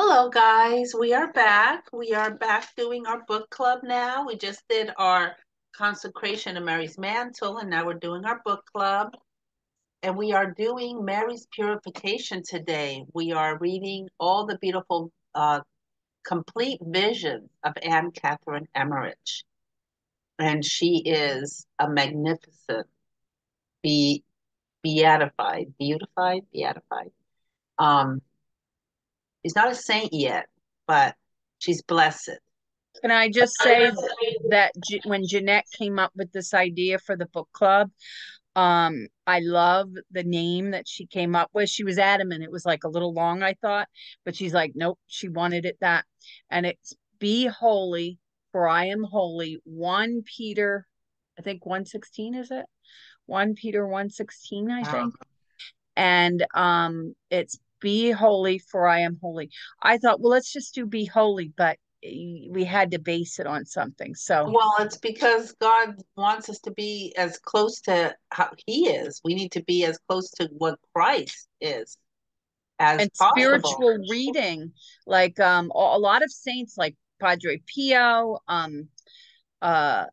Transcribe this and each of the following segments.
Hello, guys. We are back. We are back doing our book club now. We just did our consecration of Mary's mantle, and now we're doing our book club. And we are doing Mary's purification today. We are reading all the beautiful, complete visions of Anne Catherine Emmerich. And she is a magnificent, be beatified. Um, she's not a saint yet, but she's blessed. Can I just say that when Jeanette came up with this idea for the book club, I love the name that she came up with. She was adamant. It was like a little long, I thought, but she's like, nope, she wanted it that. And it's Be Holy, for I am holy. 1 Peter, I think 1:16 is it? 1 Peter 1:16, I Um, think. And it's Be Holy, for I am holy. I thought, well, let's just do Be Holy, but we had to base it on something. So, Well, it's because God wants us to be as close to how He is. We need to be as close to what Christ is as and possible. spiritual reading, like a lot of saints like Padre Pio, uh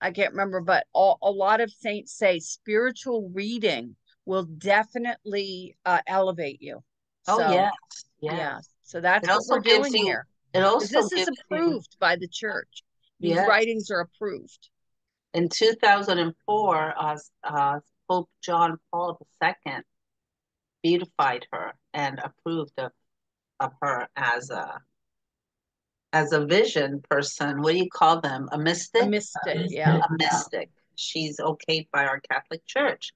I can't remember, but a lot of saints say spiritual reading will definitely elevate you. Oh, So, yes, yeah, yes. so It that's what also we're gives doing you, here it because also this is gives you, approved by the church. These yes. writings are approved. In 2004, Pope John Paul II beatified her and approved of her as a vision person. What do you call them? A A mystic? mystic, yeah. A mystic. She's okayed by our Catholic Church.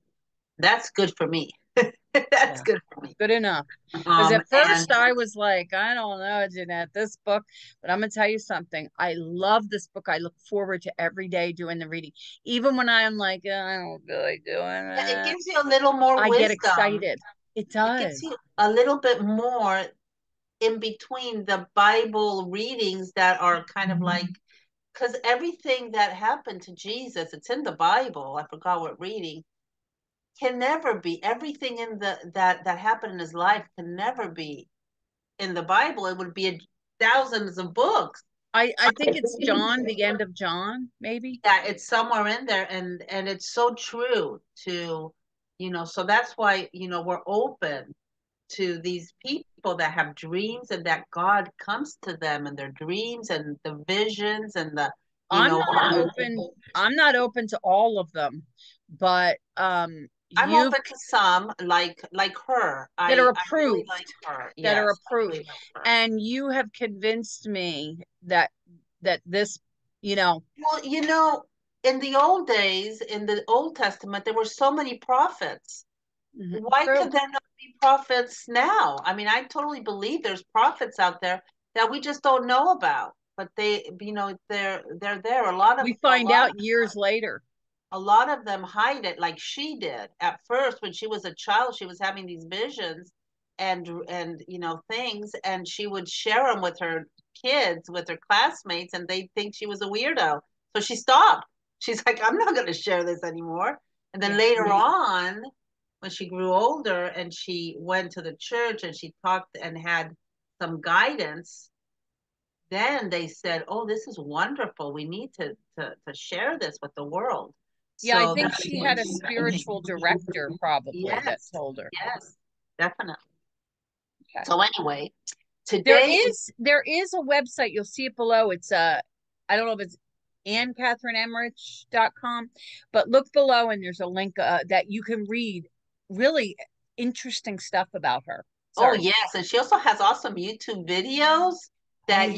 That's good for me. That's Yeah, good for me. good enough. Because at And first I was like, I don't know, Jeanette, this book, but I'm gonna tell you something. I love this book. I look forward to every day doing the reading. Even when I'm like, I don't feel like doing it it, gives you a little more I get wisdom. excited. It It gives does. you a little bit more in between the Bible readings that are kind of like, because everything that happened to Jesus, it's in the Bible. I forgot what reading, can never be everything in the that happened in his life can never be in the Bible. It would be thousands of books. I think it's John, the end of John, maybe. Yeah, it's somewhere in there, and it's so true to, so that's why, we're open to these people that have dreams and that God comes to them and their dreams and the visions and the, you I'm know, not open. I'm not open to all of them, but I'm you've open to some like her. that are I really like approved, her. that are Yes, I approved. really like her. And you have convinced me that this, you know, Well, in the old days, in the Old Testament, there were so many prophets. Why true. could there not be prophets now? I mean, I totally believe there's prophets out there that we just don't know about, but they're there. We find out years later. A lot of them hide it like she did. At first, when she was a child, she was having these visions and things, and she would share them with her kids, with her classmates, and they think she was a weirdo. So she stopped. She's like, I'm not going to share this anymore. And then Yeah. later on, when she grew older and she went to the church and she talked and had some guidance, then they said, "Oh, this is wonderful. We need to share this with the world." Yeah, I So think that's she when had a she became. spiritual director probably that Yes, told her. yes, definitely. Okay. So anyway, There today we is there is a website, you'll see it below. It's I don't know if it's AnneCatherineEmmerich.com, but look below and there's a link that you can read really interesting stuff about her. oh Sorry. yes, and she also has awesome YouTube videos Oh that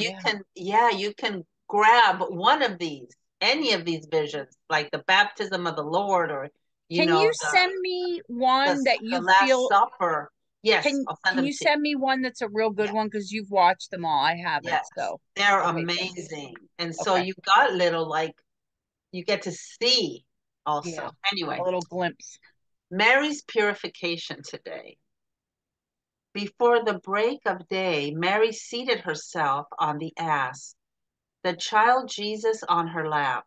yeah. you can grab one of these, any of these visions, like the baptism of the Lord or Can you the send me one that the you Last feel Supper. Yes, I'll send can them you to you. send me one that's a real good Yes. one because you've watched them all. I haven't. Yes, So, they're okay, thank you. amazing. And so Okay. you got little like you get to see Yeah. also. A Anyway, little glimpse. Mary's purification today. Before the break of day, Mary seated herself on the ass, the child Jesus on her lap.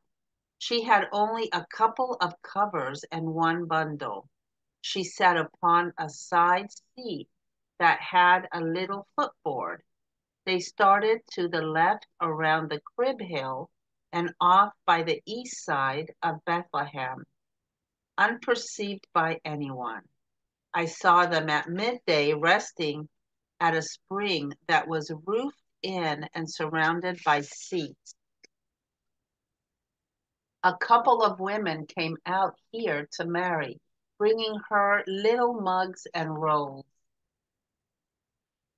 She had only a couple of covers and one bundle. She sat upon a side seat that had a little footboard. They started to the left around the Crib Hill and off by the east side of Bethlehem, unperceived by anyone. I saw them at midday resting at a spring that was roofed in and surrounded by seats. A couple of women came out here to Mary, bringing her little mugs and rolls.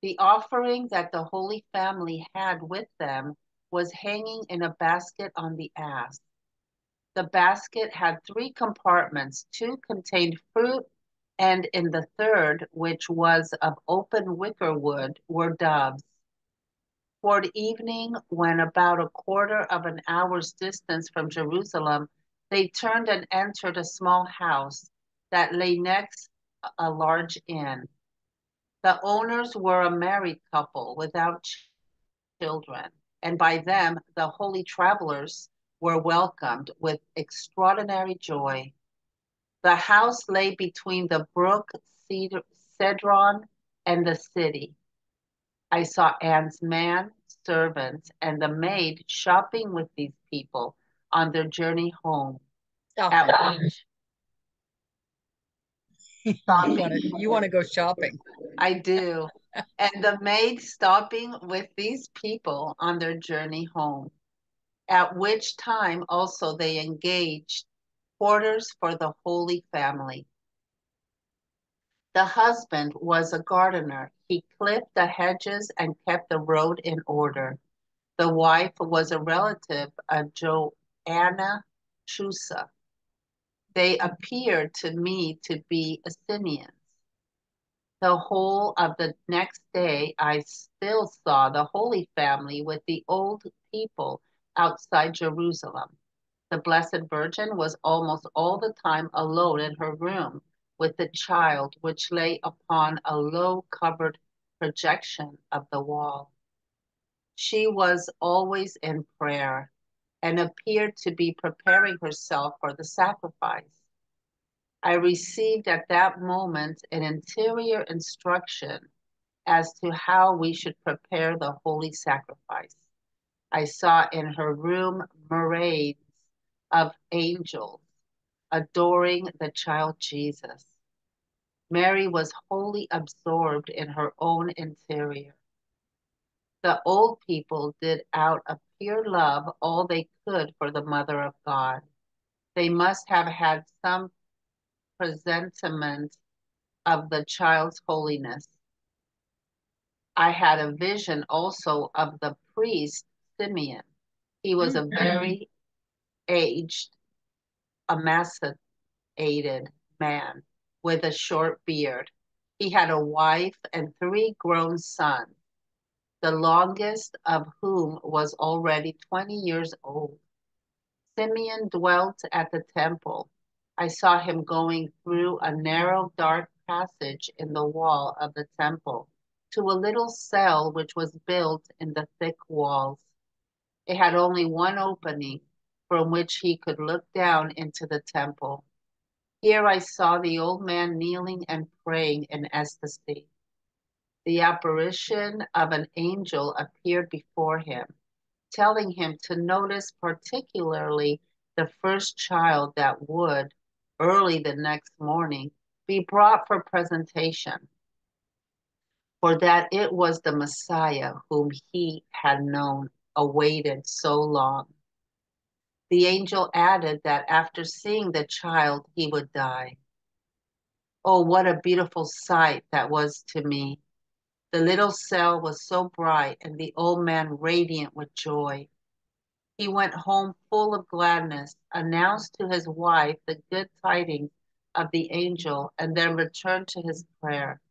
The offering that the Holy Family had with them was hanging in a basket on the ass. The basket had 3 compartments. 2 contained fruit, and in the third, which was of open wicker wood, were doves. Toward evening, when about a quarter of an hour's distance from Jerusalem, they turned and entered a small house that lay next a large inn. The owners were a married couple without children, and by them the holy travelers were welcomed with extraordinary joy. The house lay between the brook Cedron and the city. I saw Anne's man, servants, and the maid shopping with these people on their journey home. Stop it. You want to go shopping. I do. And the maid stopping with these people on their journey home, at which time also they engaged quarters for the Holy Family. The husband was a gardener. He clipped the hedges and kept the road in order. The wife was a relative of Joanna Chusa. They appeared to me to be Athenians. The whole of the next day, I still saw the Holy Family with the old people outside Jerusalem. The Blessed Virgin was almost all the time alone in her room with the child, which lay upon a low covered projection of the wall. She was always in prayer and appeared to be preparing herself for the sacrifice. I received at that moment an interior instruction as to how we should prepare the holy sacrifice. I saw in her room myriads of angels adoring the child Jesus. Mary was wholly absorbed in her own interior. The old people did out of pure love all they could for the Mother of God. They must have had some presentiment of the child's holiness. I had a vision also of the priest Simeon. He was a very aged, emaciated man with a short beard. He had a wife and 3 grown sons, the longest of whom was already 20 years old. Simeon dwelt at the temple. I saw him going through a narrow, dark passage in the wall of the temple to a little cell which was built in the thick walls. It had only one opening from which he could look down into the temple. Here I saw the old man kneeling and praying in ecstasy. The apparition of an angel appeared before him, telling him to notice particularly the first child that would, early the next morning, be brought for presentation, for that it was the Messiah whom he had known, awaited so long. The angel added that after seeing the child, he would die. Oh, what a beautiful sight that was to me. The little cell was so bright and the old man radiant with joy. He went home full of gladness, announced to his wife the good tidings of the angel, and then returned to his prayer.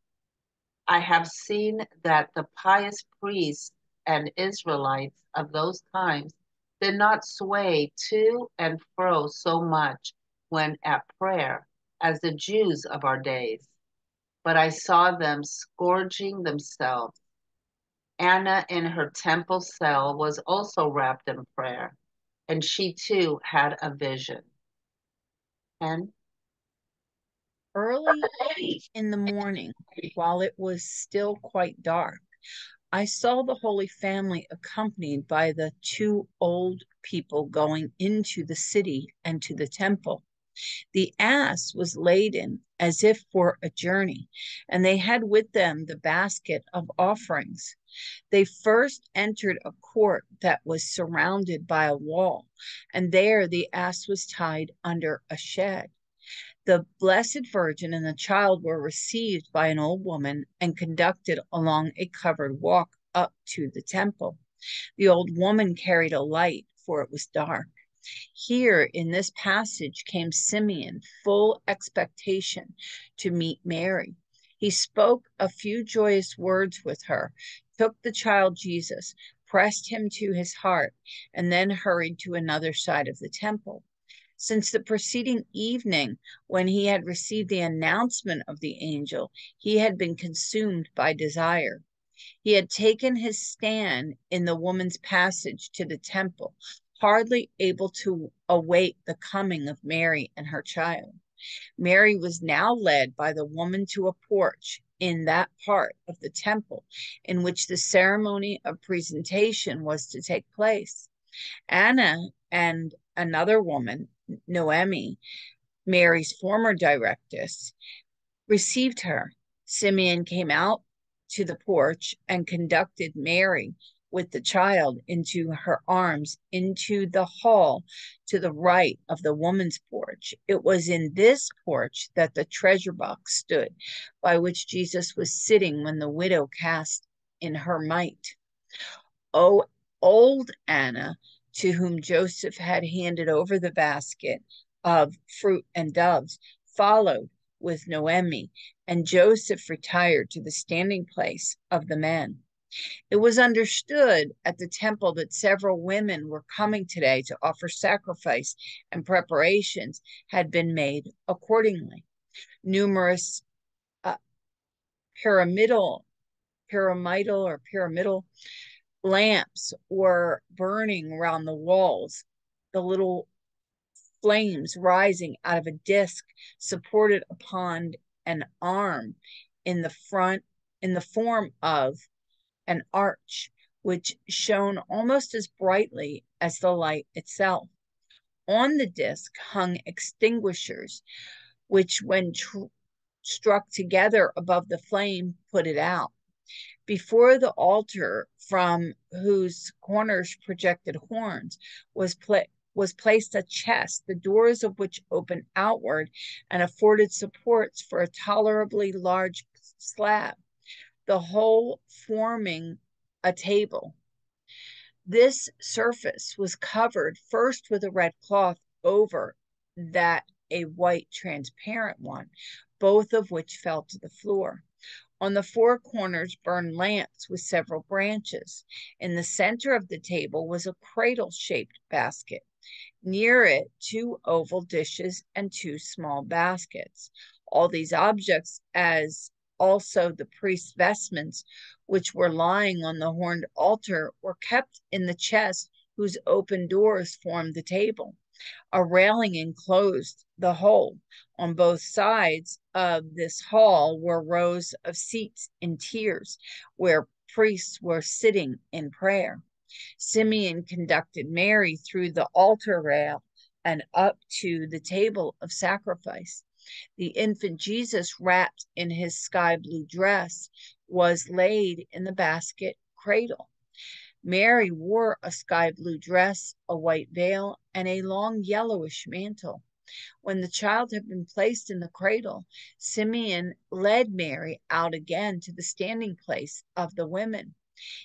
I have seen that the pious priests and Israelites of those times did not sway to and fro so much when at prayer as the Jews of our days, but I saw them scourging themselves. Anna in her temple cell was also wrapped in prayer, and she too had a vision. And Early in the morning, while it was still quite dark, I saw the Holy Family accompanied by the two old people going into the city and to the temple. The ass was laden as if for a journey, and they had with them the basket of offerings. They first entered a court that was surrounded by a wall, and there the ass was tied under a shed. The Blessed Virgin and the child were received by an old woman and conducted along a covered walk up to the temple. The old woman carried a light, for it was dark. Here in this passage came Simeon, full expectation to meet Mary. He spoke a few joyous words with her, took the child Jesus, pressed him to his heart, and then hurried to another side of the temple. Since the preceding evening, when he had received the announcement of the angel, he had been consumed by desire. He had taken his stand in the woman's passage to the temple, hardly able to await the coming of Mary and her child. Mary was now led by the woman to a porch in that part of the temple in which the ceremony of presentation was to take place. Anna and another woman, Noemi, Mary's former directress, received her. Simeon came out to the porch and conducted Mary with the child into her arms into the hall to the right of the woman's porch. It was in this porch that the treasure box stood, by which Jesus was sitting when the widow cast in her mite. Oh, old Anna, to whom Joseph had handed over the basket of fruit and doves, followed with Noemi, and Joseph retired to the standing place of the men. It was understood at the temple that several women were coming today to offer sacrifice, and preparations had been made accordingly. Numerous pyramidal lamps were burning around the walls, the little flames rising out of a disc supported upon an arm in the form of an arch, which shone almost as brightly as the light itself. On the disc hung extinguishers, which, when struck together above the flame, put it out. Before the altar, from whose corners projected horns, was placed a chest, the doors of which opened outward and afforded supports for a tolerably large slab, the whole forming a table. This surface was covered first with a red cloth, over that a white transparent one, both of which fell to the floor. On the four corners burned lamps with several branches. In the center of the table was a cradle-shaped basket. Near it, two oval dishes and two small baskets. All these objects, as also the priest's vestments, which were lying on the horned altar, were kept in the chest whose open doors formed the table. A railing enclosed the whole. On both sides of this hall were rows of seats in tiers, where priests were sitting in prayer. Simeon conducted Mary through the altar rail and up to the table of sacrifice. The infant Jesus, wrapped in his sky blue dress, was laid in the basket cradle. Mary wore a sky blue dress, a white veil, and a long yellowish mantle. When the child had been placed in the cradle, Simeon led Mary out again to the standing place of the women.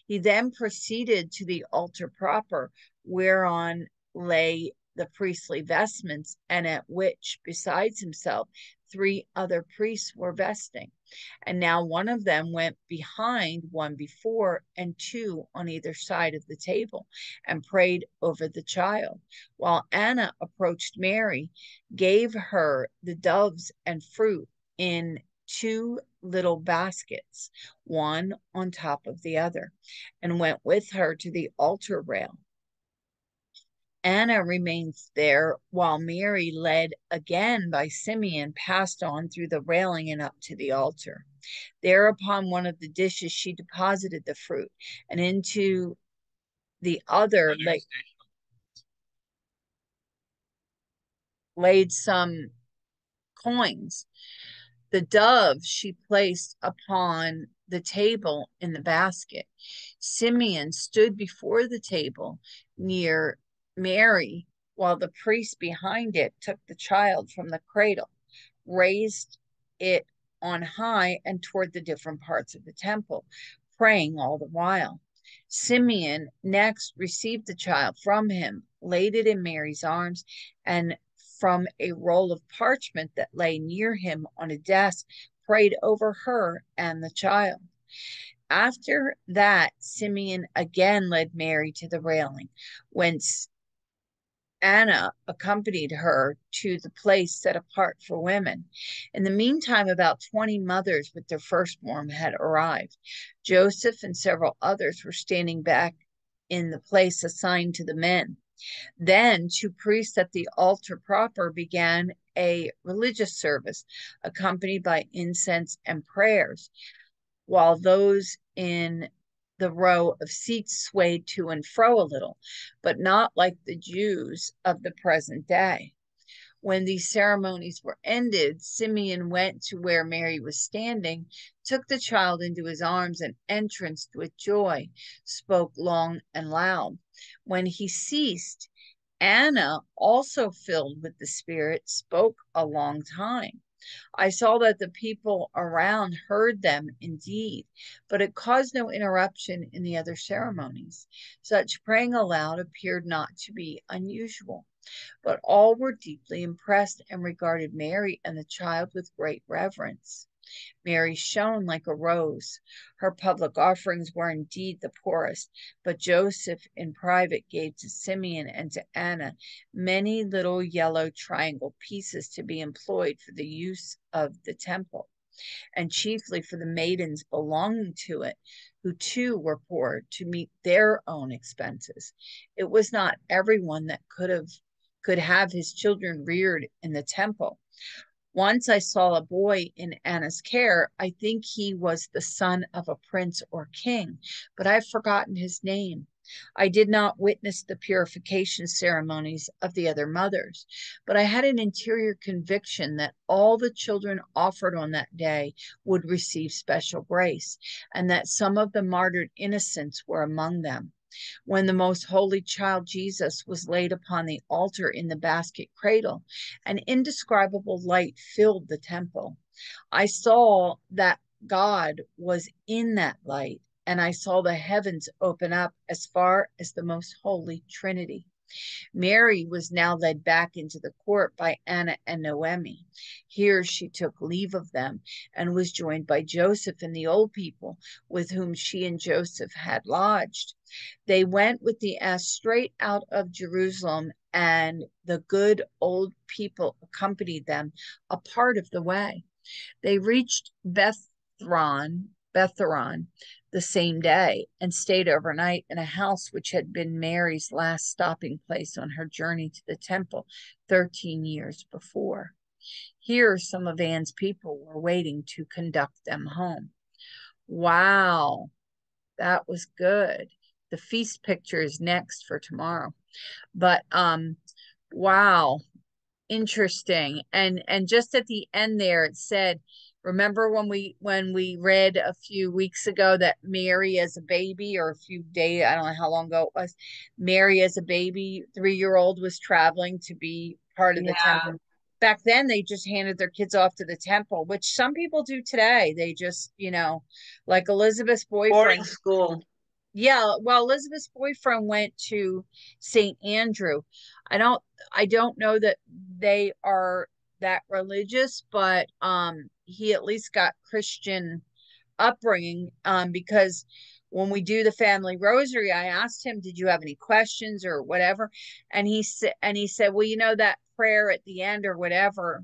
He then proceeded to the altar proper, whereon lay the priestly vestments, and at which, besides himself, 3 other priests were vesting. And now one of them went behind, one before, and 2 on either side of the table, and prayed over the child, while Anna approached Mary, gave her the doves and fruit in 2 little baskets, one on top of the other, and went with her to the altar rail. Anna remains there while Mary, led again by Simeon, passed on through the railing and up to the altar. There upon one of the dishes she deposited the fruit, and into the other laid some coins. The dove she placed upon the table in the basket. Simeon stood before the table near Mary, while the priest behind it took the child from the cradle, raised it on high and toward the different parts of the temple, praying all the while. Simeon next received the child from him, laid it in Mary's arms, and from a roll of parchment that lay near him on a desk, prayed over her and the child. After that, Simeon again led Mary to the railing, whence Anna accompanied her to the place set apart for women. In the meantime, about 20 mothers with their firstborn had arrived. Joseph and several others were standing back in the place assigned to the men. Then two priests at the altar proper began a religious service, accompanied by incense and prayers, while those in the row of seats swayed to and fro a little, but not like the Jews of the present day. When these ceremonies were ended, Simeon went to where Mary was standing, took the child into his arms, and entranced with joy, spoke long and loud. When he ceased, Anna, also filled with the Spirit, spoke a long time. I saw that the people around heard them indeed, but it caused no interruption in the other ceremonies. Such praying aloud appeared not to be unusual, but all were deeply impressed and regarded Mary and the child with great reverence. Mary shone like a rose. Her public offerings were indeed the poorest, but Joseph in private gave to Simeon and to Anna many little yellow triangle pieces to be employed for the use of the temple, and chiefly for the maidens belonging to it, who too were poor, to meet their own expenses. It was not everyone that could have his children reared in the temple. Once I saw a boy in Anna's care. I think he was the son of a prince or king, but I've forgotten his name. I did not witness the purification ceremonies of the other mothers, but I had an interior conviction that all the children offered on that day would receive special grace, and that some of the martyred innocents were among them. When the most holy child Jesus was laid upon the altar in the basket cradle, an indescribable light filled the temple. I saw that God was in that light, and I saw the heavens open up as far as the most holy Trinity. Mary was now led back into the court by Anna and Noemi. Here she took leave of them and was joined by Joseph and the old people with whom she and Joseph had lodged. They went with the ass straight out of Jerusalem, and the good old people accompanied them a part of the way. They reached Betheron the same day and stayed overnight in a house which had been Mary's last stopping place on her journey to the temple 13 years before. Here, some of Anne's people were waiting to conduct them home. Wow, that was good. The feast picture is next for tomorrow. But wow, interesting. And just at the end there, it said, remember when we read a few weeks ago that Mary as a baby, or a few days, I don't know how long ago it was, Mary as a baby, 3-year-old, was traveling to be part of the temple. Back then, they just handed their kids off to the temple, which some people do today. They just, like Elizabeth's boyfriend. Boarding school. Yeah, well, Elizabeth's boyfriend went to St. Andrew. I don't know that they are that religious, but he at least got Christian upbringing, because when we do the family rosary, I asked him, did you have any questions or whatever? And he said, well, that prayer at the end or whatever,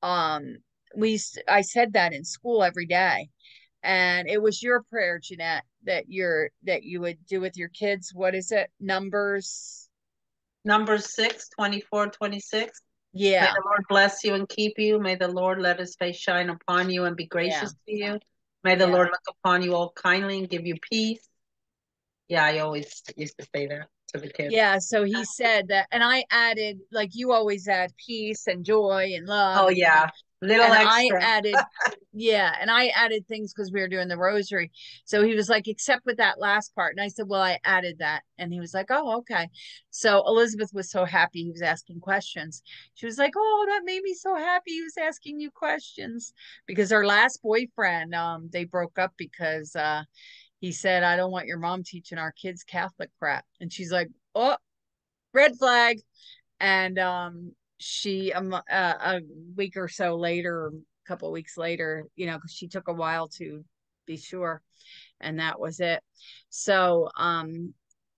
I said that in school every day. And it was your prayer, Jeanette, that you would do with your kids. What is it? Numbers Numbers 6, 24, 26. May Yeah, the Lord bless you and keep you. May the Lord let his face shine upon you and be yeah, gracious to you. May the yeah. Lord look upon you all kindly and give you peace. Yeah, I always used to say that to the kids. Yeah, so he said that, and I added, like you always add peace and joy and love, Oh, and you know, yeah. Little and I extra. added, yeah, and I added things because we were doing the rosary. So he was like, except with that last part. And I said, well, I added that. And he was like, oh, okay. So Elizabeth was so happy he was asking questions. She was like, oh, that made me so happy he was asking you questions. Because her last boyfriend, they broke up because he said, I don't want your mom teaching our kids Catholic crap. And she's like, oh, red flag. And she a week or so later, a couple of weeks later, you know, because she took a while to be sure, and that was it. So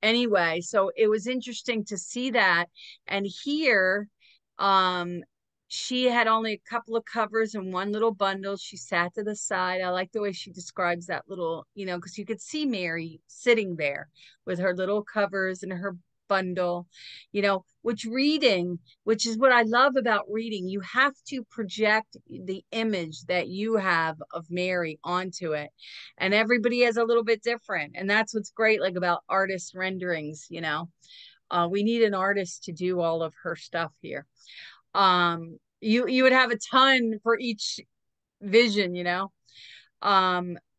anyway, so it was interesting to see that. And here um she had only a couple of covers and one little bundle. She sat to the side. I like the way she describes that little, you know, because you could see Mary sitting there with her little covers and her bundle, you know, which is what I love about reading. You have to project the image that you have of Mary onto it, and everybody has a little bit different, and that's what's great, like about artist renderings, you know. We need an artist to do all of her stuff here. You would have a ton for each vision, you know.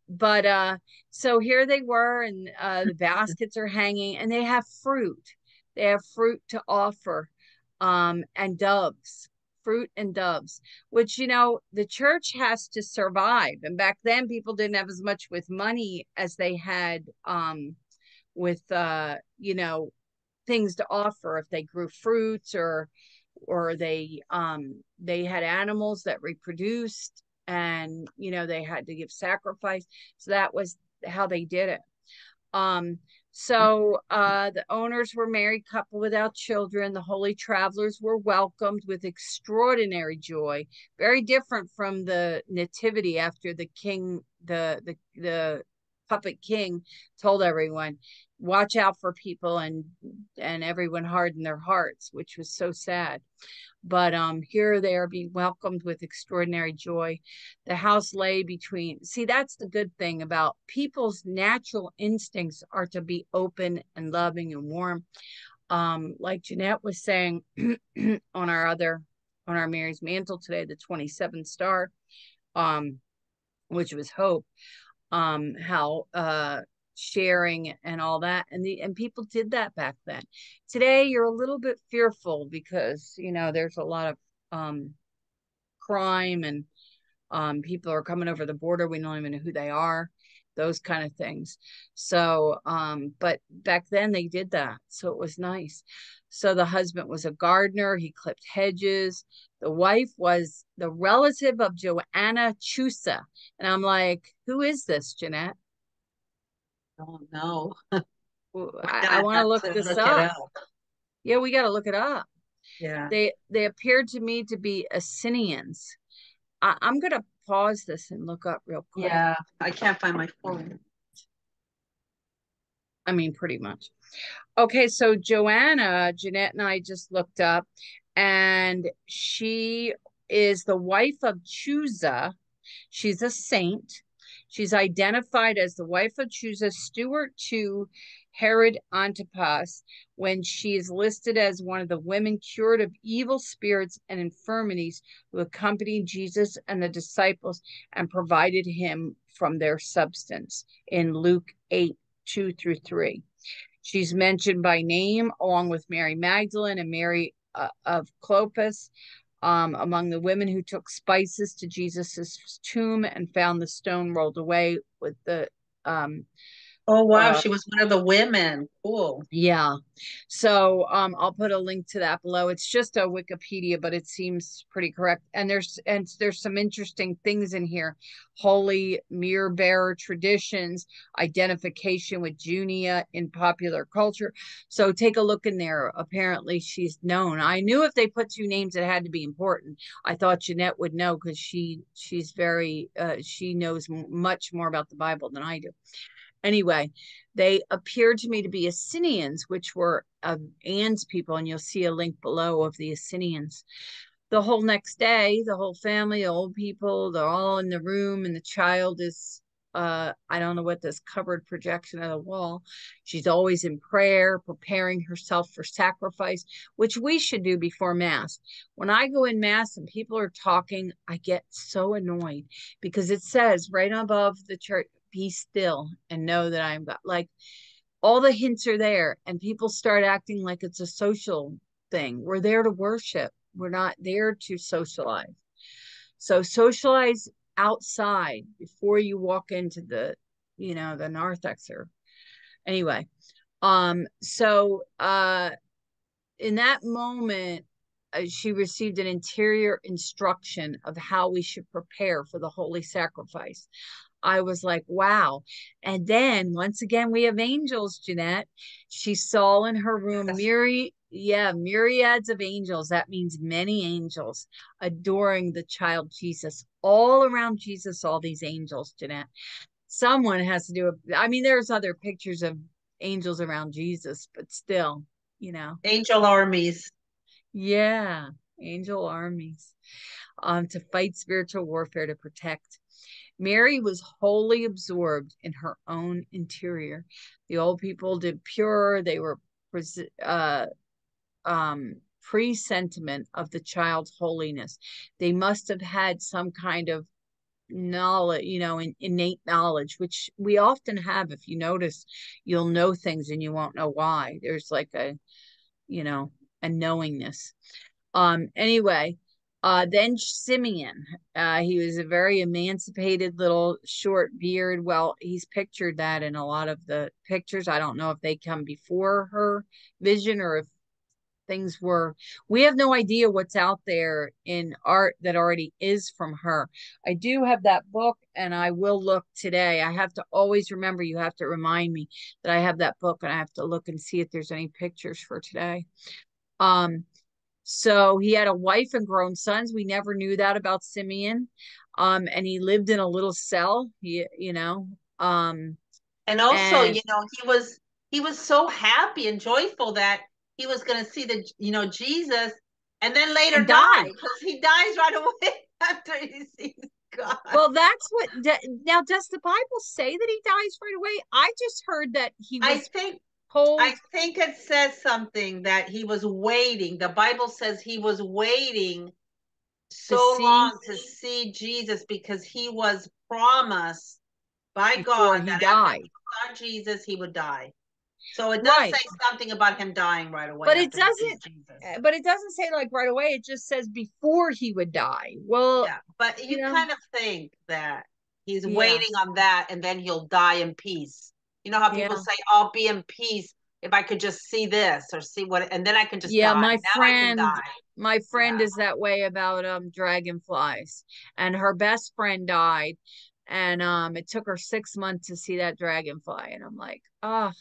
But So here they were, and the baskets are hanging, and they have fruit. They have fruit to offer, and doves, fruit and doves, which, you know, the church has to survive. And back then, people didn't have as much with money as they had with you know, things to offer if they grew fruits, or they had animals that reproduced, and you know, they had to give sacrifice. So that was how they did it. um the owners were married couple without children. The holy travelers were welcomed with extraordinary joy, very different from the nativity after the king, the puppet king told everyone, watch out for people, and everyone hardened their hearts, which was so sad. But here they are being welcomed with extraordinary joy. The house lay between. See, that's the good thing about people's natural instincts are to be open and loving and warm. Like Jeanette was saying on our Mary's Mantle today, the 27th star, um, which was hope. How sharing and all that, and people did that back then. Today you're a little bit fearful because, you know, there's a lot of crime, and people are coming over the border, we don't even know who they are, those kind of things. So but back then they did that, so it was nice. So the husband was a gardener, he clipped hedges. The wife was the relative of Joanna Chusa, and I'm like, who is this, Jeanette? Oh, no. We're I gonna want to have look to this look it up. up. Yeah, we got to look it up. Yeah. They appeared to me to be Assyrians. I'm gonna pause this and look up real quick. Yeah. I can't find my phone. I mean, pretty much. Okay, so Joanna, Jeanette and I just looked up, and she is the wife of Chusa. She's a saint. She's identified as the wife of Chusa, steward to Herod Antipas, when she is listed as one of the women cured of evil spirits and infirmities who accompanied Jesus and the disciples and provided him from their substance in Luke 8, 2 through 3. She's mentioned by name along with Mary Magdalene and Mary of Clopas, among the women who took spices to Jesus's tomb and found the stone rolled away with the um, Oh, wow. uh, She was one of the women. Cool. yeah. So I'll put a link to that below. It's just a Wikipedia, but it seems pretty correct. And there's some interesting things in here. Holy mirror bearer traditions, identification with Junia in popular culture. So take a look in there. Apparently she's known. I knew if they put two names, it had to be important. I thought Jeanette would know because she's very she knows much more about the Bible than I do. Anyway, they appeared to me to be Assyrians, which were Anne's people, and you'll see a link below of the Assyrians. The whole next day, the whole family, the old people, they're all in the room, and the child is, I don't know what this covered projection of the wall. She's always in prayer, preparing herself for sacrifice, which we should do before Mass. When I go in Mass and people are talking, I get so annoyed because it says right above the church, be still and know that I am God. Like, all the hints are there, and people start acting like it's a social thing. We're there to worship. We're not there to socialize. So socialize outside before you walk into the, the narthexer. Anyway, so in that moment, she received an interior instruction of how we should prepare for the holy sacrifice. I was like, wow. And then once again, we have angels, Jeanette. She saw in her room myriads of angels. That means many angels adoring the child Jesus. All around Jesus, all these angels, Jeanette. Someone has to do it. I mean, there's other pictures of angels around Jesus, but still, Angel armies. Yeah, angel armies to fight spiritual warfare, to protect. Mary was wholly absorbed in her own interior. The old people did pure. They were pre-sentiment of the child's holiness. They must have had some kind of knowledge, innate knowledge, which we often have. If you notice, you'll know things and you won't know why. There's like a knowingness. Anyway, then Simeon, he was a very emancipated little short beard. Well, he's pictured that in a lot of the pictures. I don't know if they come before her vision or if things were, we have no idea what's out there in art that already is from her. I do have that book and I will look today. I have to always remember, you have to remind me that I have that book and I have to look and see if there's any pictures for today. So he had a wife and grown sons. We never knew that about Simeon. And he lived in a little cell, and also, he was so happy and joyful that he was going to see Jesus, and then later die, because he dies right away after he sees God. Well, that's what, now, does the Bible say that he dies right away? I just heard that he was I think it says something that he was waiting. The Bible says he was waiting so long to see Jesus because he was promised by God that after he saw Jesus, he would die. So it does say something about him dying right away. But it doesn't say like right away. It just says before he would die. Well, yeah, but you kind of think that he's waiting on that and then he'll die in peace. You know how people say, I'll be in peace if I could just see this or see what, and then I can just die. My friend is that way about dragonflies, and her best friend died, and it took her 6 months to see that dragonfly, and I'm like, oh,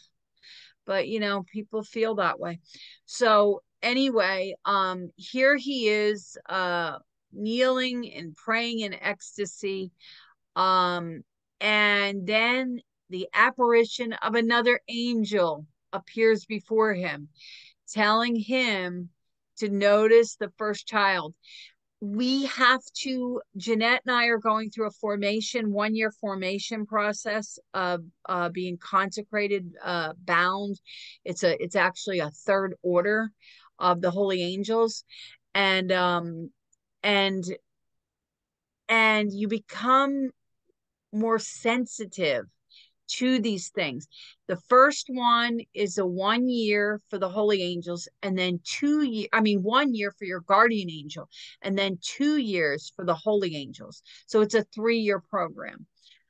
but people feel that way. So anyway, here he is kneeling and praying in ecstasy, and then the apparition of another angel appears before him, telling him to notice the first child. We have to, Jeanette and I are going through a 1-year formation process of being consecrated, bound. It's actually a third order of the holy angels. And you become more sensitive to these things. The first one is a 1 year for the holy angels, and then 1 year for your guardian angel, and then 2 years for the holy angels. So it's a 3-year program.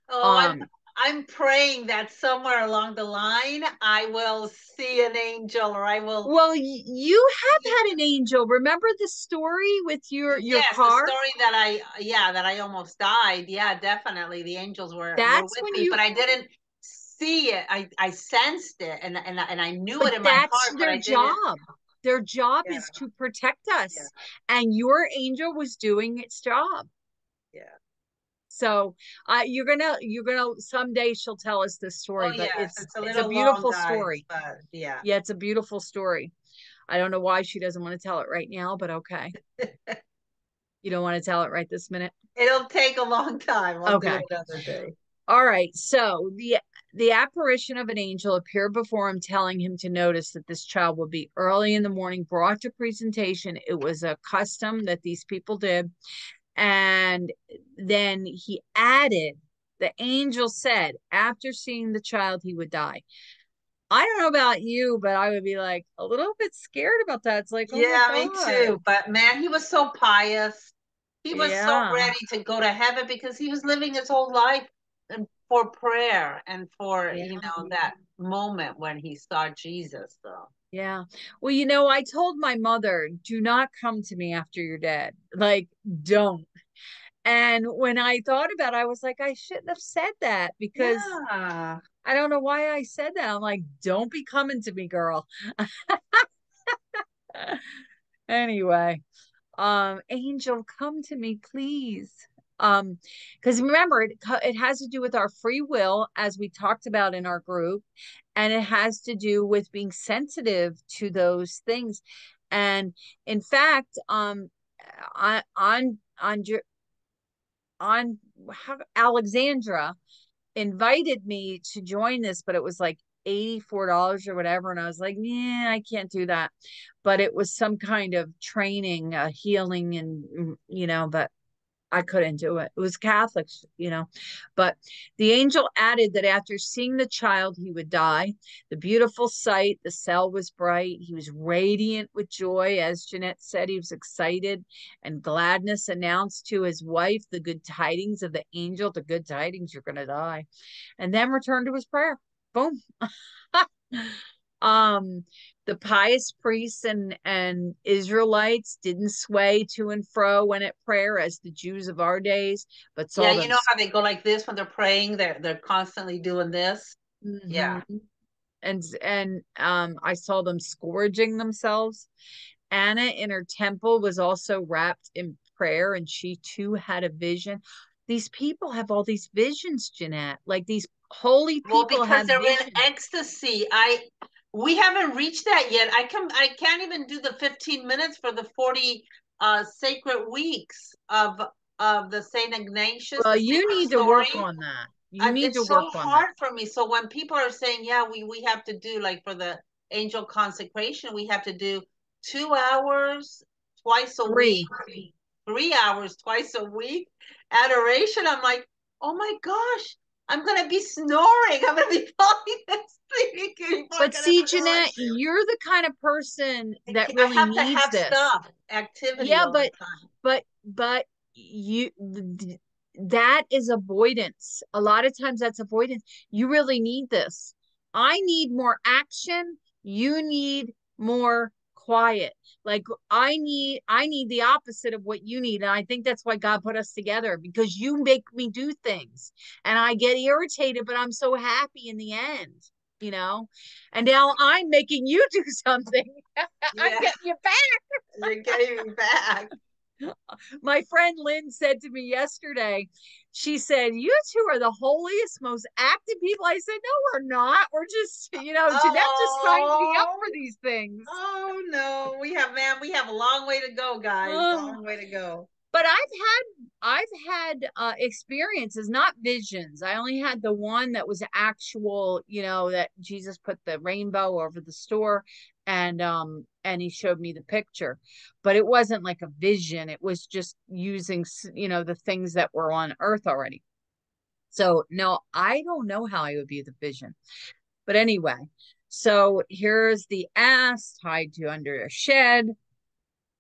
I'm praying that somewhere along the line I will see an angel, or I will. Well, you have had an angel. Remember the story with your car? The story that I almost died. Yeah, definitely. The angels were with me, but I didn't see it. I sensed it, and I knew it in my heart. But that's their job. Their job is to protect us, and your angel was doing its job. Yeah. So you're gonna someday she'll tell us this story, Oh but yes, it's a it's a little long, beautiful guys, story. but yeah. Yeah, it's a beautiful story. I don't know why she doesn't want to tell it right now, but okay. You don't want to tell it right this minute? It'll take a long time. I'll do Okay. it another day. All right. So the apparition of an angel appeared before him, telling him to notice that this child would be early in the morning brought to presentation. It was a custom that these people did. And then he added, the angel said, after seeing the child, he would die. I don't know about you, but I would be like a little bit scared about that. It's like, oh my Yeah, me God. too. But man, he was so pious. He was so Yeah. ready to go to heaven because he was living his whole life for prayer and for, Yeah. that moment when he saw Jesus. So, Yeah. Well, I told my mother, do not come to me after you're dead. Like, don't. And when I thought about it, I was like, I shouldn't have said that because yeah. I don't know why I said that. I'm like, don't be coming to me, girl. Anyway, Angel, come to me, please. Because remember, it has to do with our free will, as we talked about in our group, and it has to do with being sensitive to those things. And in fact, on on on on how Alexandra invited me to join this, but it was like $84 or whatever. And I was like, yeah, I can't do that. But it was some kind of training, healing, and, but I couldn't do it. It was Catholics. But the angel added that after seeing the child, he would die. The beautiful sight, the cell was bright. He was radiant with joy. As Jeanette said, he was excited, and gladness announced to his wife the good tidings of the angel. The good tidings, you're going to die. And then returned to his prayer. Boom. um the pious priests and Israelites didn't sway to and fro when at prayer as the Jews of our days, but Yeah, saw you them. know how they go like this when they're praying? They're constantly doing this. Yeah. Mhm. And I saw them scourging themselves. Anna in her temple was also wrapped in prayer, and she too had a vision. These people have all these visions, Jeanette. Like these holy Well, people because have they're in visions. ecstasy. We haven't reached that yet. I can't even do the 15 minutes for the 40 sacred weeks of the Saint Ignatius, Well, the you sacred need to work story. on that. You need to It's work so on that. hard for me. So when people are saying, yeah, we have to do, like, for the angel consecration, we have to do 2 hours twice a week, Three. 3 hours twice a week, adoration. I'm like, oh my gosh, I'm gonna be snoring. I'm gonna be falling asleep. People are But gonna see, be like, Jeanette, you're the kind of person that I really have to needs have this. stuff, activity Yeah, all the time. but that is avoidance. A lot of times that's avoidance. You really need this. I need more action. You need more quiet. Like I need the opposite of what you need. And I think that's why God put us together, because you make me do things and I get irritated, but I'm so happy in the end, you know? And now I'm making you do something. I'm Yeah, getting you back. you're getting me back. My friend Lynn said to me yesterday, she said, you two are the holiest, most active people. I said, no, we're not. We're just, Jeanette just signed me up Oh, for these things. oh no, we have a long way to go, guys. Oh, Long way to go. but I've had experiences, not visions. I only had the one that was actual, that Jesus put the rainbow over the store, and he showed me the picture. But it wasn't like a vision. It was just using, the things that were on earth already. So no, I don't know how I would be the vision. But anyway, so here's the ass tied to under a shed.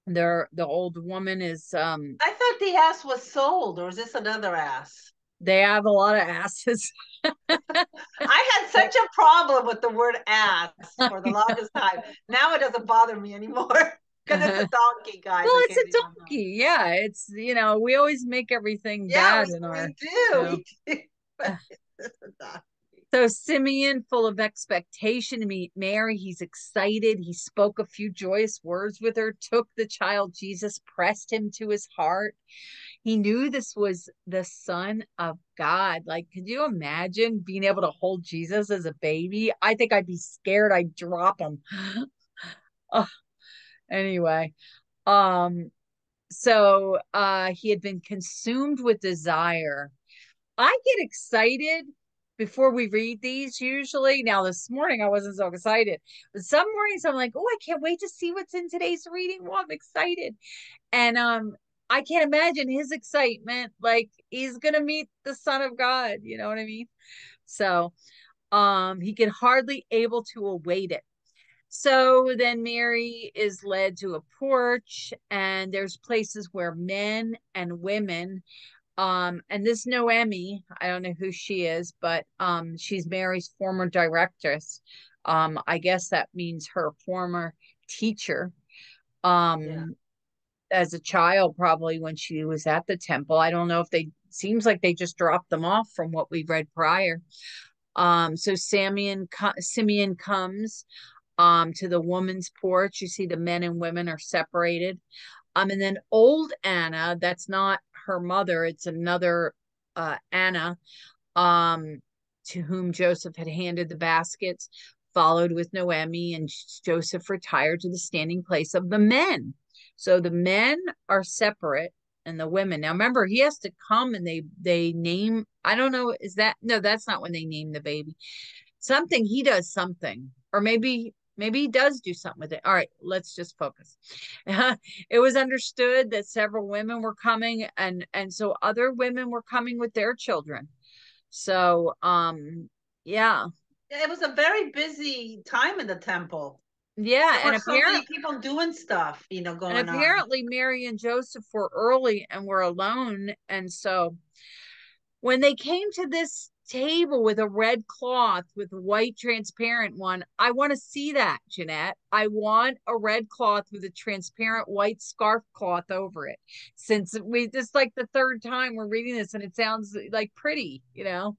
The old woman is I thought the ass was sold, or is this another ass? they have a lot of asses. I had such a problem with the word ass for the longest time. Now it doesn't bother me anymore because it's a donkey, guys, Well, in it's case a you don't know. donkey. Yeah, it's, we always make everything Yeah, bad in our, we do. you We do. It's a donkey. So Simeon, full of expectation to meet Mary, he's excited. He spoke a few joyous words with her, took the child Jesus, pressed him to his heart. He knew this was the Son of God. Like, could you imagine being able to hold Jesus as a baby? I think I'd be scared I'd drop him. Oh, anyway, um, so he had been consumed with desire. I get excited before we read these usually. Now, this morning I wasn't so excited, but some mornings I'm like, oh, I can't wait to see what's in today's reading. Oh, I'm excited. And I can't imagine his excitement. Like he's gonna meet the Son of God, you know what I mean? So he can hardly able to await it. So then Mary is led to a porch, and there's places where men and women, and this Noemi, I don't know who she is, but she's Mary's former directress. I guess that means her former teacher. Yeah. Um, as a child, probably when she was at the temple. I don't know if they seems like they just dropped them off from what we read prior. So Simeon comes to the woman's porch. You see the men and women are separated. And then old Anna, that's not her mother, it's another Anna, um, to whom Joseph had handed the baskets, followed with Noemi, and Joseph retired to the standing place of the men. So the men are separate and the women. Now remember, he has to come and they name, I don't know, is that no, that's not when they name the baby. Something he does something. Or maybe he does do something with it. All right, let's just focus. It was understood that several women were coming, and so other women were coming with their children. So, yeah, It was a very busy time in the temple. yeah, There were so many people doing stuff, and going on. apparently Mary and Joseph were early and were alone, and so when they came to this table with a red cloth with a white transparent one, I want to see that, Jeanette. I want a red cloth with a transparent white scarf cloth over it. Since we this like the third time we're reading this and it sounds like pretty, you know.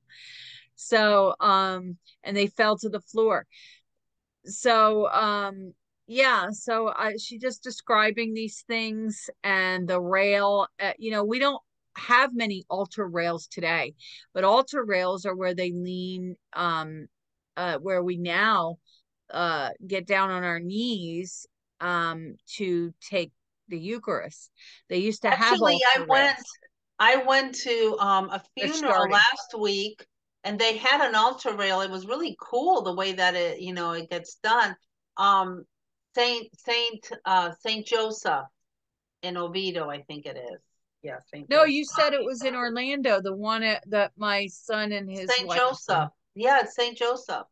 So and they fell to the floor. So yeah, so she just describing these things and the rail, we don't have many altar rails today, but altar rails are where they lean, where we now get down on our knees to take the Eucharist. They used to have Actually, altar rails. I went to a They're funeral starting. last week, and they had an altar rail. It was really cool the way that it gets done. Um, Saint Joseph in Oviedo, I think it is. Yeah, Saint No, Joseph. you said it was in Orlando, the one that my son and his Saint wife. Joseph. Yeah, it's Saint Joseph.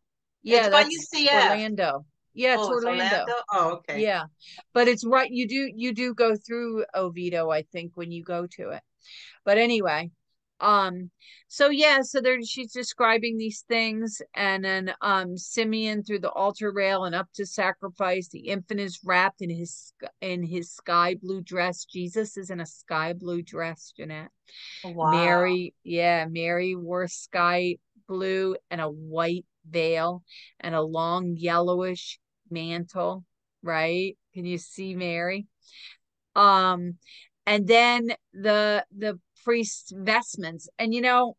It's Yeah, by that's UCF. Orlando. Yeah, it's Oh, it's Orlando. Orlando. Oh, okay. Yeah. But it's right. You do go through Oviedo, I think, when you go to it. But anyway, um, so yeah, so there she's describing these things, and then Simeon through the altar rail and up to sacrifice. The infant is wrapped in his sky blue dress. Jesus is in a sky blue dress, Jeanette. Wow. Mary wore sky blue and a white veil and a long yellowish mantle, right? Can you see Mary? Um, and then the priest's vestments. And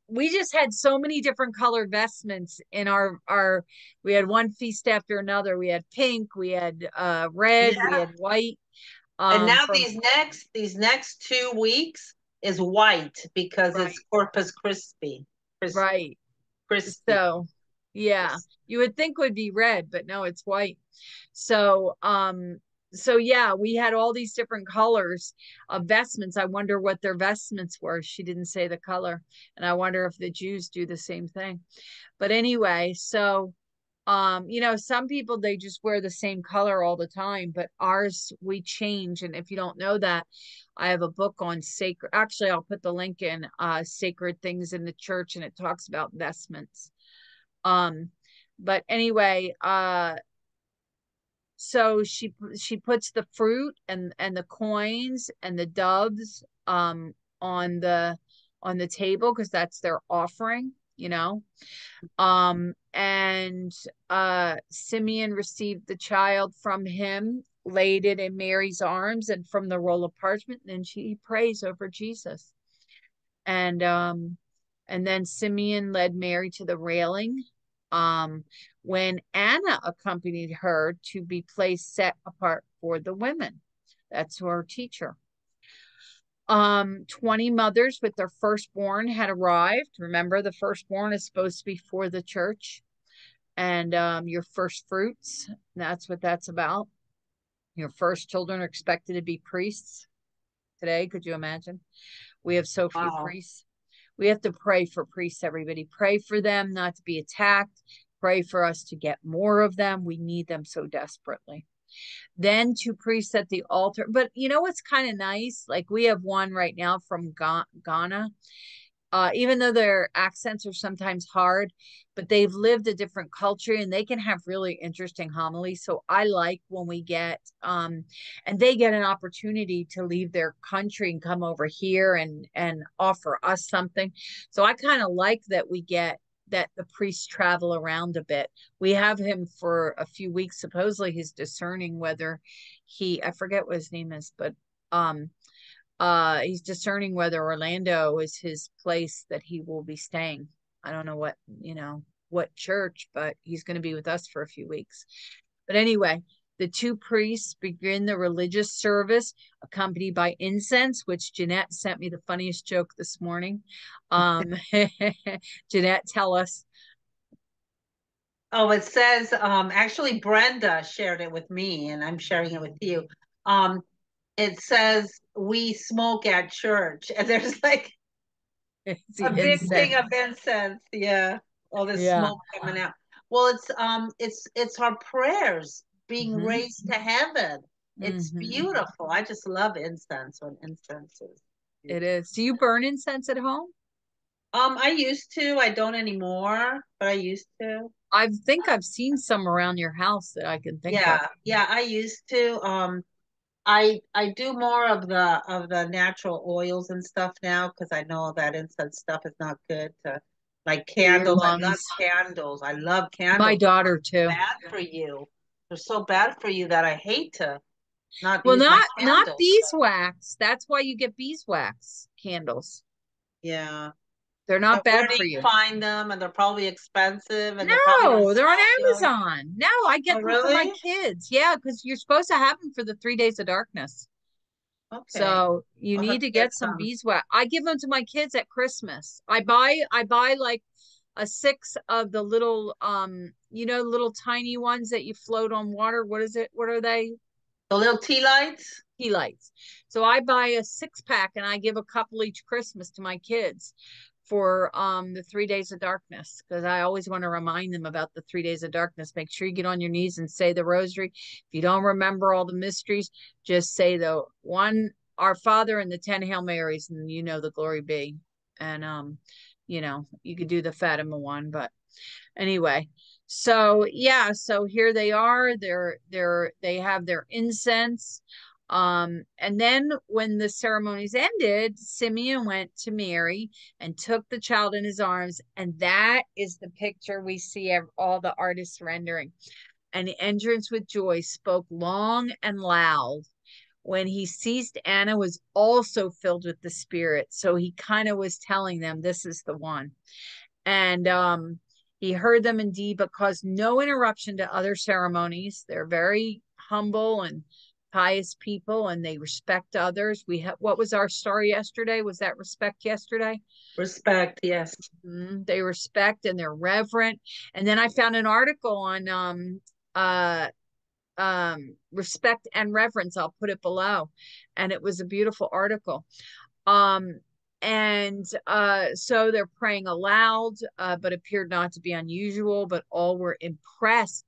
we just had so many different colored vestments in our we had one feast after another. We had pink, we had red, we Yeah. had white. And now From these next 2 weeks is white because it's right, Corpus Christi. right. Christi. So, yeah, you would think would be red, but no, it's white. So, yeah, we had all these different colors of vestments. I wonder what their vestments were. She didn't say the color, and I wonder if the Jews do the same thing. But anyway, so some people they just wear the same color all the time, but ours we change. And if you don't know that, I have a book on sacred. Actually, I'll put the link in sacred things in the church, and it talks about vestments. Um, but anyway, so she puts the fruit and the coins and the doves on the table because that's their offering, and Simeon received the child from him, laid it in Mary's arms and from the roll of parchment, and she prays over Jesus. And then Simeon led Mary to the railing, when Anna accompanied her to be placed set apart for the women. That's her teacher. 20 mothers with their firstborn had arrived. Remember, the firstborn is supposed to be for the church. And your first fruits, that's what that's about. Your first children are expected to be priests today. Could you imagine? We have so few priests. We have to pray for priests, everybody. Pray for them not to be attacked. Pray for us to get more of them. We need them so desperately. Then 2 priests at the altar. But you know what's kind of nice? Like we have one right now from Ghana. Even though their accents are sometimes hard, but they've lived a different culture and they can have really interesting homilies. So I like when we get, and they get an opportunity to leave their country and come over here and offer us something. So I kind of like that we get that the priests travel around a bit. We have him for a few weeks. Supposedly he's discerning whether I forget what his name is, but he's discerning whether Orlando is his place that he will be staying. I don't know what church, but he's going to be with us for a few weeks. But anyway, the 2 priests begin the religious service accompanied by incense, which Jeanette sent me the funniest joke this morning. Jeanette, tell us. Oh, it says, actually Brenda shared it with me and I'm sharing it with you. It says we smoke at church and there's like a big thing of incense. Yeah. All this smoke coming out. Well, it's our prayers being raised to heaven. It's beautiful. I just love incense when incense is beautiful. It is. Do you burn incense at home? I used to. I don't anymore, but I used to. I think I've seen some around your house that I can think of. Yeah, I used to. I do more of the natural oils and stuff now because I know that incense stuff is not good to like candles. I love candles. I love candles. My daughter too. Bad for you. They're so bad for you that I hate to not well, use not beeswax. That's why you get beeswax candles. Yeah. They're not bad for you. Find them, and they're probably expensive. And no, they're on Amazon. No, I get them really? for my kids. Yeah, because you're supposed to have them for the 3 days of darkness. Okay. So you need to get some beeswax. I give them to my kids at Christmas. I buy like a 6 of the little little tiny ones that you float on water. What is it? What are they? The little tea lights? Tea lights. So I buy a 6-pack and I give a couple each Christmas to my kids for the 3 days of darkness, because I always want to remind them about the 3 days of darkness. Make sure you get on your knees and say the rosary. If you don't remember all the mysteries, just say the one Our Father and the 10 Hail Marys, and the glory be. And you could do the Fatima one, but anyway. So yeah, so here they are. They have their incense. And then when the ceremonies ended, Simeon went to Mary and took the child in his arms. And that is the picture we see of all the artists rendering. And the entrance with joy spoke long and loud. When he ceased, Anna was also filled with the Spirit. So he kind of was telling them, this is the one. And he heard them indeed, but caused no interruption to other ceremonies. They're very humble and pious people, and they respect others. What was our story yesterday? Was that respect yesterday? Respect, yes. They respect and they're reverent. And then I found an article on respect and reverence. I'll put it below. And it was a beautiful article. And so they're praying aloud, but appeared not to be unusual, but all were impressed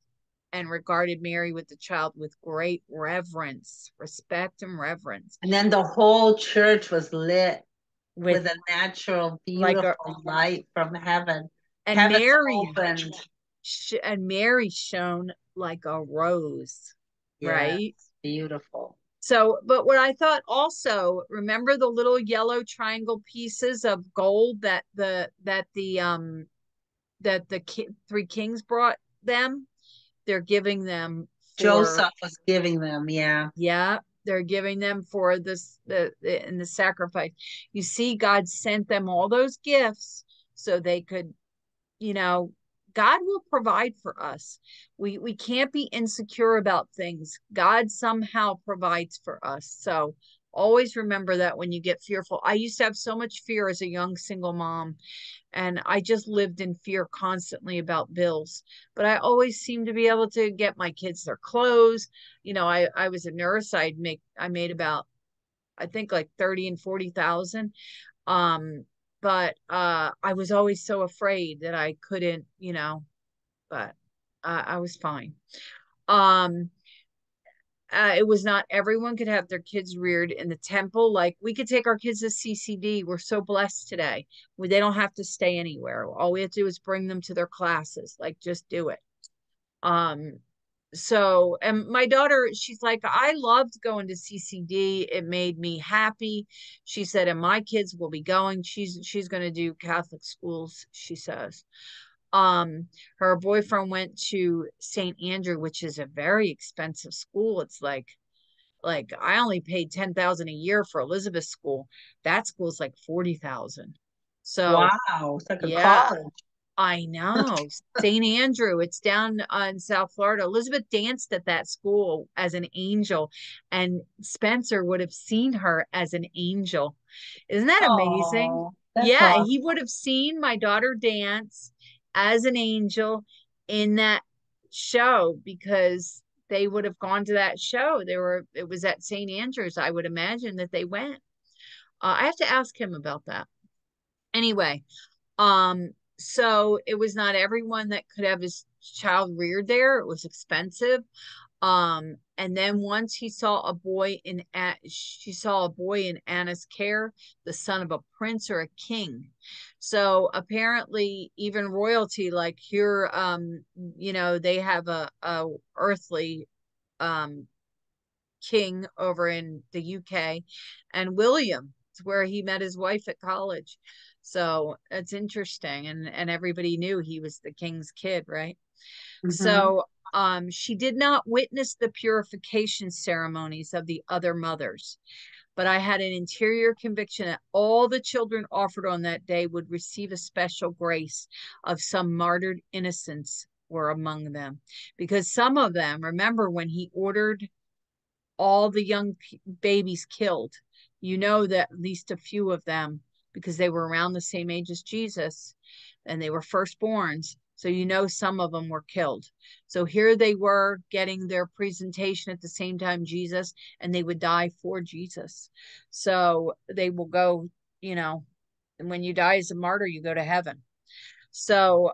and regarded Mary with the child with great reverence, respect and reverence. And then the whole church was lit with a natural, beautiful light from heaven. And heaven Mary opened. And Mary shone like a rose, right? Beautiful. So, but what I thought also, remember the little yellow triangle pieces of gold that the 3 kings brought them? They're giving them Joseph was giving them, yeah. Yeah. they're giving them for this in the sacrifice. You see, God sent them all those gifts so they could, you know, God will provide for us. We can't be insecure about things. God somehow provides for us. So always remember that when you get fearful. I used to have so much fear as a young single mom, and I just lived in fear constantly about bills. But I always seemed to be able to get my kids their clothes. You know, I was a nurse. I made about, I think, like 30 and 40,000. Um, but I was always so afraid that I couldn't, you know, but I was fine. Um, it was not everyone could have their kids reared in the temple. Like, we could take our kids to CCD. We're so blessed today. They don't have to stay anywhere. All we have to do is bring them to their classes. Like, just do it. Um, so, and my daughter, she's like, I loved going to CCD. It made me happy. She said, and my kids will be going. She's going to do Catholic schools, she says. Her boyfriend went to St. Andrew, which is a very expensive school. It's like I only paid 10,000 a year for Elizabeth school. That school's like 40,000. So Wow, it's like a yeah, college. I know. St. Andrew, it's down in South Florida. Elizabeth danced at that school as an angel, and Spencer would have seen her as an angel. Isn't that amazing? Oh, that's Yeah, awesome. he would have seen my daughter dance as an angel in that show because they would have gone to that show. It was at St. Andrews. I would imagine that they went. I have to ask him about that. Anyway, so it was not everyone that could have his child reared there. It was expensive. And then once she saw a boy in Anna's care, the son of a prince or a king. So apparently even royalty, like here, you know, they have a earthly um king over in the UK, and William is where he met his wife at college. So it's interesting, and everybody knew he was the king's kid, right? Hmm. So she did not witness the purification ceremonies of the other mothers, but I had an interior conviction that all the children offered on that day would receive a special grace of some martyred innocents were among them, because some of them, remember when he ordered all the young babies killed. You know that at least a few of them, because they were around the same age as Jesus and they were firstborns. So you know some of them were killed. So here they were getting their presentation at the same time Jesus, and they would die for Jesus. So they will go, you know, and when you die as a martyr, you go to heaven. So,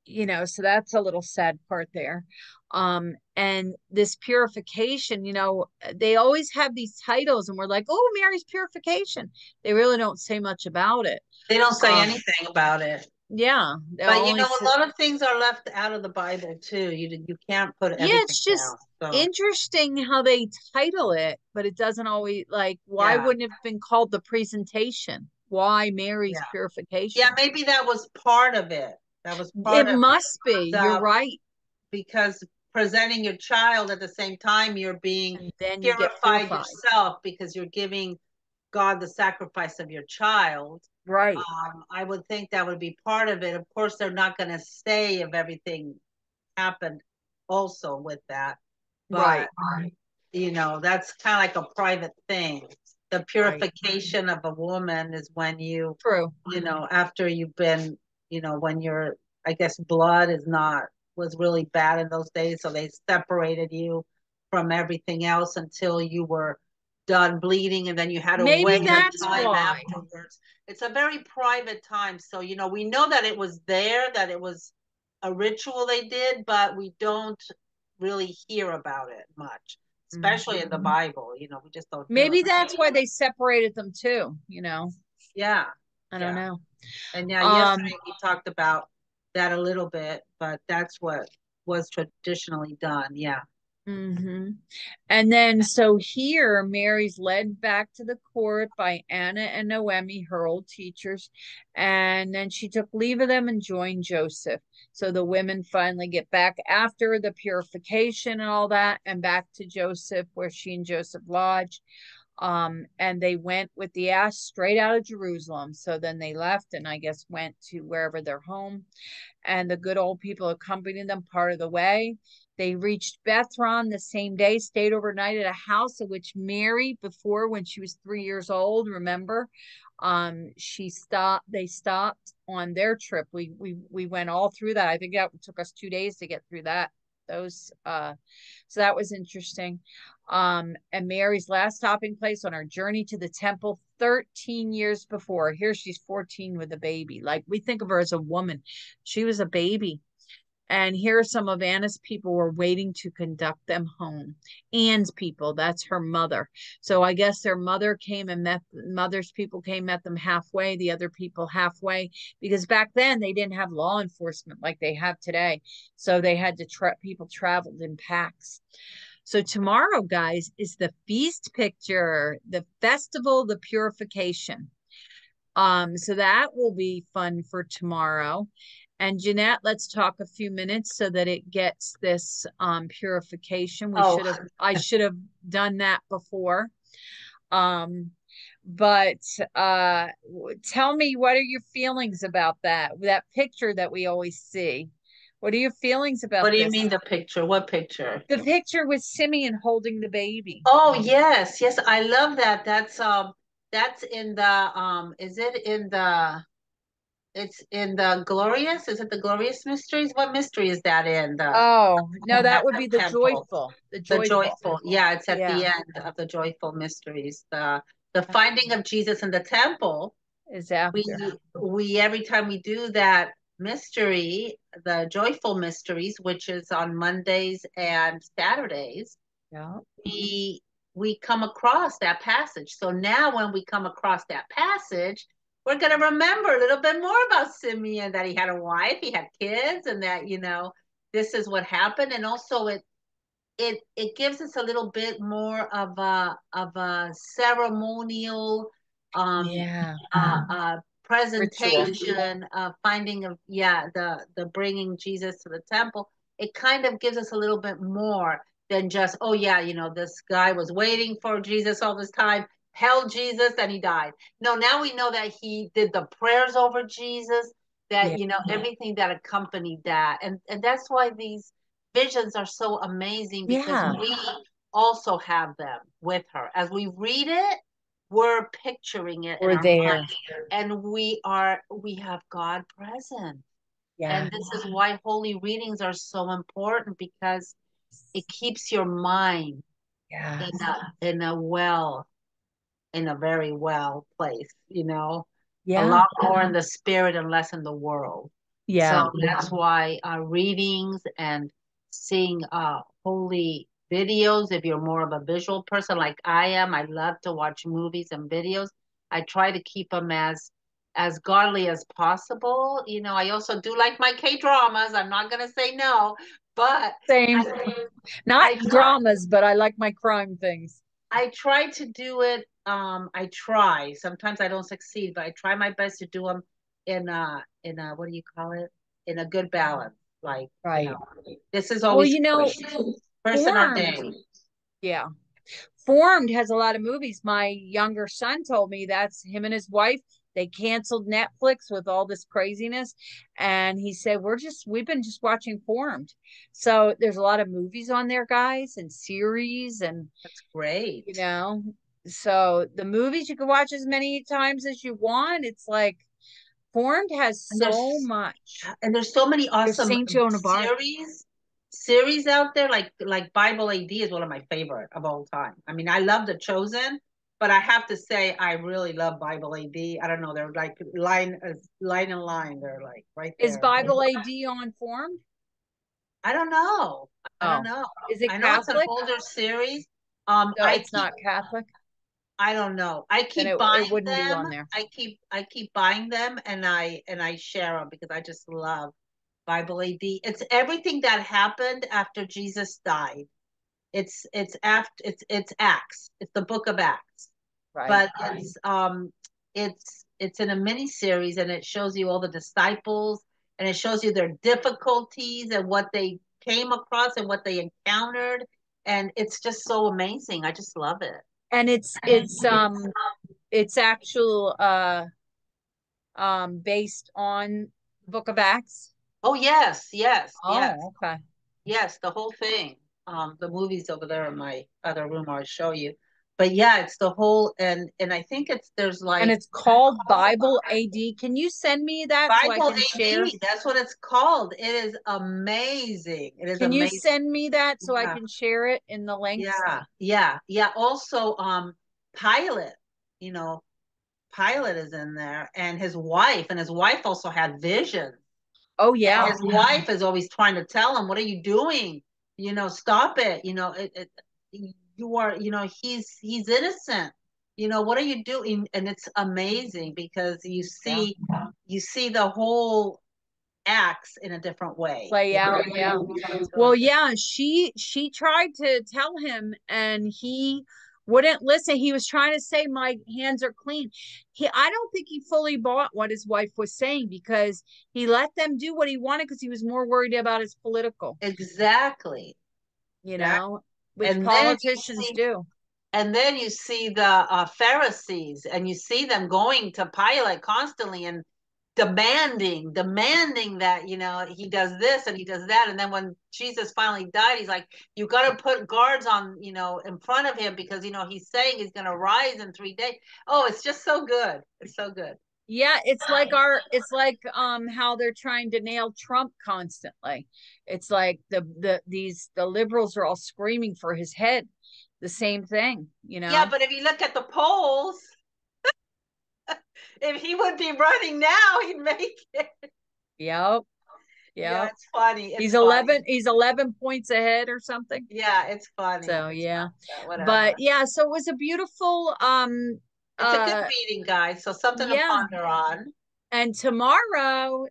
you know, so that's a little sad part there. And this purification, you know, they always have these titles, and we're like, oh, Mary's purification. They really don't say much about it. They don't say Um, anything about it. yeah, they But you only know, a say, lot of things are left out of the Bible too. You can't put yeah, everything it's just down. So interesting how they title it, but it doesn't always like, why yeah, wouldn't it have been called the presentation? Why Mary's yeah, yeah. purification? Maybe that was part of it. That was It part of must be. You're the right. because presenting your child at the same time you're being And then you get purified purified. yourself because you're giving God the sacrifice of your child. Right. I would think that would be part of it. Of course, they're not going to say if everything happened also with that, but Right. you know, that's kind of like a private thing. The Right. purification of a woman is when True. you know, after you've been, you know, when you're, I guess blood is not, was really bad in those days. So they separated you from everything else until you were done bleeding, and then you had to Maybe wait a that's time why. afterwards. It's a very private time. So, you know, we know that it was there, that it was a ritual they did, but we don't really hear about it much, Mm. especially in the Bible. You know, we just don't hear Maybe about that's it. why they separated them too, you know. Yeah. I don't Yeah. know. And yeah, Um, yesterday we talked about that a little bit, but that's what was traditionally done. Yeah. Mm-hmm. And then, so here, Mary's led back to the court by Anna and Noemi, her old teachers. And then she took leave of them and joined Joseph. So the women finally get back after the purification and all that, and back to Joseph, where she and Joseph lodged. And they went with the ass straight out of Jerusalem. So then they left and I guess went to wherever their home, and the good old people accompanied them part of the way. They reached Bethron the same day, stayed overnight at a house in which Mary, before when she was 3 years old, remember, they stopped on their trip. We went all through that. I think that took us 2 days to get through that. So that was interesting. And Mary's last stopping place on our journey to the temple 13 years before. Here she's 14 with a baby. Like, we think of her as a woman. She was a baby. And here some of Anna's people were waiting to conduct them home. Anne's people, that's her mother. So I guess their mother's people met them halfway, the other people halfway, because back then they didn't have law enforcement like they have today. So they had to people traveled in packs. So tomorrow, guys, is the feast picture, the festival, the purification. So that will be fun for tomorrow. And Jeanette, let's talk a few minutes so that it gets this purification. I should have done that before. But tell me, what are your feelings about that picture that we always see? What are your feelings about What do you this? mean the picture? What picture? The picture with Simeon holding the baby. Oh, yes, yes, I love that. That's in the is it in the it's in the glorious? Is it the glorious mysteries? What mystery is that in? The Oh, no, that at would the be the temple. joyful. The The joyful. joyful. Yeah, it's at Yeah, the end of the joyful mysteries. The finding of Jesus in the temple. is We after. we every time we do that mystery, the joyful mysteries, which is on Mondays and Saturdays, Yeah. we we come across that passage. So now when we come across that passage, we're going to remember a little bit more about Simeon, that he had a wife, he had kids, and that, this is what happened. And also it gives us a little bit more of a ceremonial Yeah. Ritual. presentation, finding of, yeah, the bringing Jesus to the temple. It kind of gives us a little bit more than just, oh yeah, this guy was waiting for Jesus all this time, held Jesus, and he died. No, now we know that he did the prayers over Jesus, that Yeah. everything that accompanied that. And that's why these visions are so amazing, because Yeah. we also have them with her. As we read it, we're picturing it in We're our there. mind, and we have God present. Yeah. And this is why holy readings are so important, because it keeps your mind Yeah. in a very well place, a Yeah. lot more in the spirit and less in the world. Yeah. So that's why readings and seeing holy videos, if you're more of a visual person like I am, I love to watch movies and videos. I try to keep them as godly as possible. I also do like my K-dramas. I'm not going to say no, but Same. Not I try dramas, but I like my crime things. I try to do it. I try. Sometimes I don't succeed, but I try my best to do them in a what do you call it? In a good balance. Like, Right. this is Well, always person Formed. ordained. Yeah. Formed has a lot of movies. My younger son told me that's him and his wife. They canceled Netflix with all this craziness. And he said, we've been just watching Formed. So there's a lot of movies on there, guys, and series. And, That's great. you know, so the movies you can watch as many times as you want. It's like Formed has And so much. there's so many There's awesome Saint Joan of Arc. series out there. Like Bible AD is one of my favorite of all time. I mean, I love The Chosen, but I have to say I really love Bible AD. I don't know, they're like line and line. They're like right Is there. Bible AD on Formed? I don't know. I don't Oh, know. is it I know it's an Catholic? older series. So it's not Catholic? I don't know. I Then keep it buying wouldn't be them. on there. I keep buying them, and I share them because I just love Bible AD. It's everything that happened after Jesus died. It's Acts. It's the book of Acts. Right. But it's in a mini series, and it shows you all the disciples, and it shows you their difficulties and what they came across and what they encountered, and it's just so amazing. I just love it. And it's actual based on Book of Acts. Oh yes, yes, yes, Oh, okay. yes, the whole thing. The movies over there in my other room I'll show you. But yeah, it's the whole, and I think it's there's And like it's called Bible AD. Can you send me that so I Bible can share? AD. That's what it's called. It is amazing. It is Can you amazing. send me that so I Yeah, can share it in the links? yeah, yeah, yeah. Also, Pilate, you know, Pilate is in there, and his wife also had visions. Oh And yeah. his wife is always trying to tell him, "What are you doing? Stop it. You are, he's innocent. What are you doing?" And it's amazing because Yeah. you see the whole acts in a different way. Play out. Yeah. It's really Well, good. yeah, she tried to tell him and he wouldn't listen. He was trying to say my hands are clean. I don't think he fully bought what his wife was saying because he let them do what he wanted because he was more worried about his political, Exactly. you Exactly. know, which And then you politicians see, do. and then you see the Pharisees, and you see them going to Pilate constantly and demanding that he does this and he does that. And then when Jesus finally died, he's like, "You got to put guards on, in front of him because he's saying he's going to rise in 3 days." Oh, it's just so good. It's so good. Yeah, it's like how they're trying to nail Trump constantly. It's like the liberals are all screaming for his head. The same thing, you Yeah, know. but if you look at the polls, if he would be running now, he'd make it. Yep. Yeah, Yep. it's funny. It's He's funny. 11 points ahead or something. Yeah, it's funny. So It's yeah. But whatever. yeah, so it was a beautiful It's a good meeting, guys. So something to yeah. ponder on. And tomorrow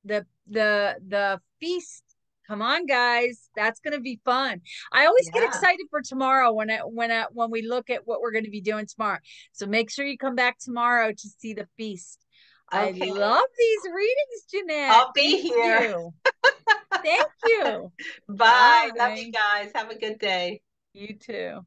the feast. Come on, guys. That's gonna be fun. I always get Yeah. excited for tomorrow when we look at what we're gonna be doing tomorrow. So make sure you come back tomorrow to see the feast. I Okay. love these readings, Jeanette. I'll be Thank here. you. Thank you. Bye. Love you Bye. guys. Have a good day. You too.